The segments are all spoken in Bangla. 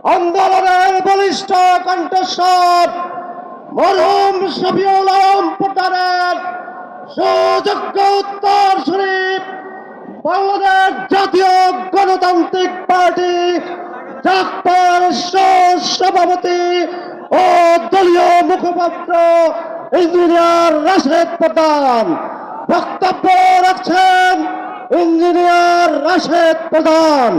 আন্দোলনের বলিষ্ঠ কণ্ঠস্বর মরহুম শফিউল আলম পোটারের সুযোগ্য উত্তর শরীফ বাংলাদেশ জাতীয় গণতান্ত্রিক পার্টি ডাক্তার সভাপতি ও দলীয় মুখপাত্র ইঞ্জিনিয়ার রাশেদ প্রধান বক্তব্য রাখছেন। ইঞ্জিনিয়ার রাশেদ প্রধান।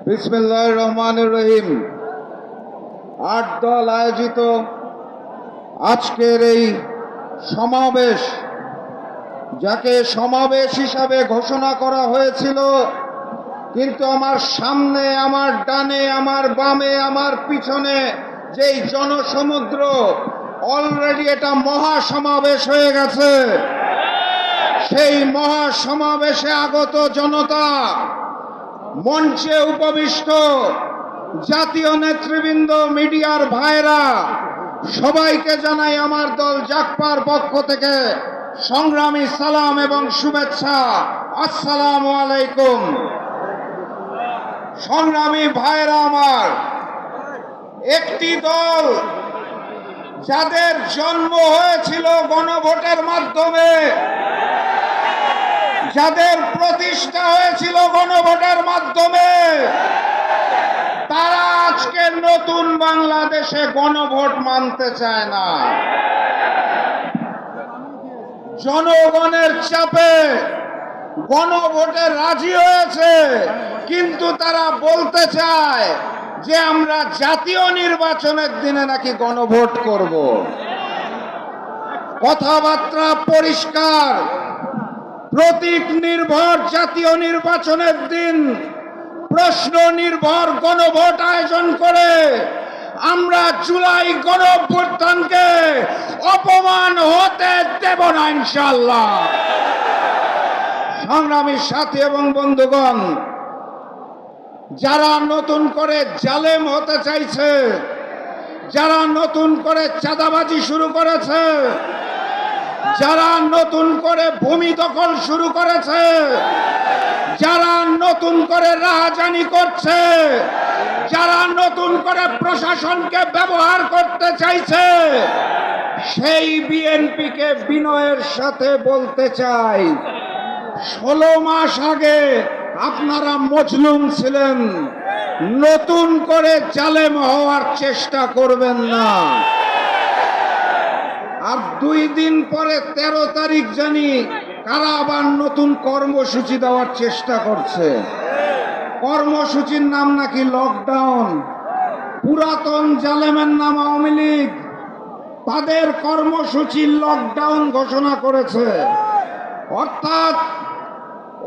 বিসমিল্লাহির রহমানির রহিম। ৮ দল আয়োজিত আজকের এই সমাবেশ, যাকে সমাবেশ হিসাবে ঘোষণা করা হয়েছিল, কিন্তু আমার সামনে, আমার ডানে, আমার বামে, আমার পিছনে যেই জনসমুদ্র, অলরেডি এটা মহাসমাবেশ হয়ে গেছে। সেই মহাসমাবেশে আগত জনতা, মঞ্চে উপবিষ্ট জাতীয় নেতৃবৃন্দ, মিডিয়ার ভাইরা, সবাইকে জানাই আমার দল জাগপার পক্ষ থেকে সংগ্রামী সালাম এবং শুভেচ্ছা। আসসালামু আলাইকুম। সংগ্রামী ভাইরা আমার, একটি দল যাদের জন্ম হয়েছিল গণভোটের মাধ্যমে, যাদের প্রতিষ্ঠা হয়েছিল গণভোটের মাধ্যমে, তারা আজকে নতুন বাংলাদেশে গণভোট মানতে চায় না। জনগণের চাপে গণভোটে রাজি হয়েছে, কিন্তু তারা বলতে চায় যে আমরা জাতীয় নির্বাচনের দিনে নাকি গণভোট করব। কথাবার্তা পরিষ্কার, প্রতীক নির্ভর জাতীয় নির্বাচনের দিন প্রশ্ন নির্ভর গণভোট আয়োজন করে আমরা জুলাই গণঅভ্যুত্থানকে অপমান হতে দেব না ইনশাআল্লাহ। সংগ্রামী সাথী এবং বন্ধুগণ, যারা নতুন করে জালেম হতে চাইছে, যারা নতুন করে চাঁদাবাজি শুরু করেছে, যারা নতুন করে ভূমি দখল শুরু করেছে, যারা নতুন করে রাহাজানি করছে, যারা নতুন করে প্রশাসনকে ব্যবহার করতে চাইছে, সেই বিএনপিকে বিনয়ের সাথে বলতে চাই, 16 মাস আগে আপনারা মজলুম ছিলেন, নতুন করে জালেম হওয়ার চেষ্টা করবেন না। আর 2 দিন পরে 13 তারিখ জানি কারা আবার নতুন কর্মসূচি দেওয়ার চেষ্টা করছে। কর্মসূচির নাম নাকি লকডাউন। পুরাতন জালেমের নাম আওয়ামী লীগ, তাদের কর্মসূচি লকডাউন ঘোষণা করেছে। অর্থাৎ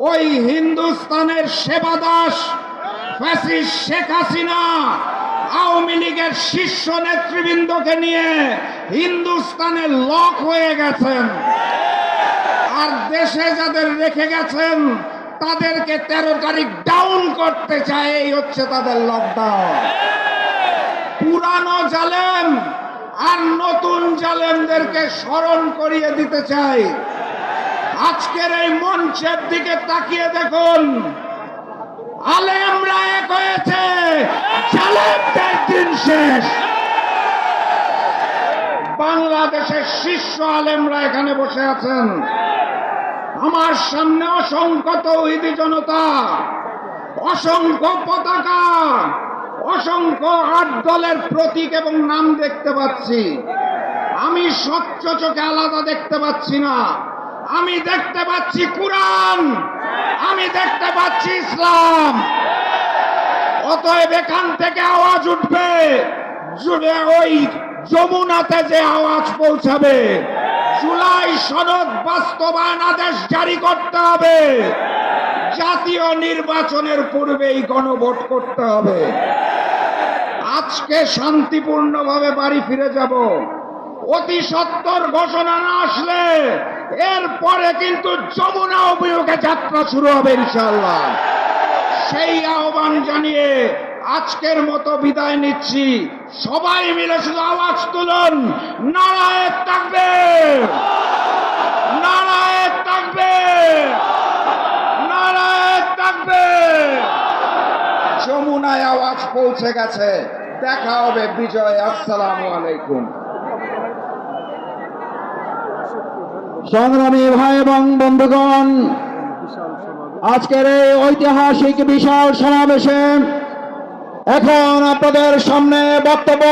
ওই হিন্দুস্তানের সেবাদাস ফ্যাসিস্ট শেখ হাসিনা আওয়ামী লীগের শীর্ষ নেতৃবৃন্দকে নিয়ে হিন্দুস্তানে লক হয়ে গেছেন, আর দেশে যাদের রেখে গেছেন তাদেরকে 13 তারিখ ডাউন করতে চায়। এই হচ্ছে তাদের লকডাউন। পুরানো জালেম আর নতুন জালেমদেরকে স্মরণ করিয়ে দিতে চাই। আজকের এই মঞ্চের দিকে তাকিয়ে দেখুন, আলেমরা এক হয়েছে, জালেমদের দিন শেষ। বাংলাদেশের শীর্ষ আলেমরা এখানে বসে আছেন। আমার সামনে অসংখ্য তৌহিদি জনতা, অসংখ্য পতাকা, অসংখ্য 8 দলের প্রতীক এবং নাম দেখতে পাচ্ছি। আমি স্বচ্ছ চোখে আলাদা দেখতে পাচ্ছি না। আমি দেখতে পাচ্ছি কুরআন, আমি দেখতে পাচ্ছি ইসলাম। অতএব এখান থেকে আওয়াজ উঠবে, ওই যমুনাতে যে আওয়াজ পৌঁছাবে, জুলাই সনদ বাস্তবায়ন আদেশ জারি করতে হবে, জাতীয় নির্বাচনের পূর্বেই গণভোট করতে হবে। আজকে শান্তিপূর্ণভাবে বাড়ি ফিরে যাব। অতি সত্বর ঘোষণা না আসলে এরপরে কিন্তু যমুনা অভিমুখে যাত্রা শুরু হবে ইনশাআল্লাহ। সেই আহ্বান জানিয়ে আজকের মতো বিদায় নিচ্ছি। সবাই মিলে শুধু আওয়াজ তুলুন, নারায়ে তাকবীর, নারায়ে তাকবীর, নারায়ে আওয়াজ পৌঁছে গেছে। দেখা হবে বিজয়। আসসালামু আলাইকুম। সংগ্রামী ভাই এবং বন্ধুগণ, আজকের এই ঐতিহাসিক বিশাল সমাবেশে এখন আপনাদের সামনে বক্তব্য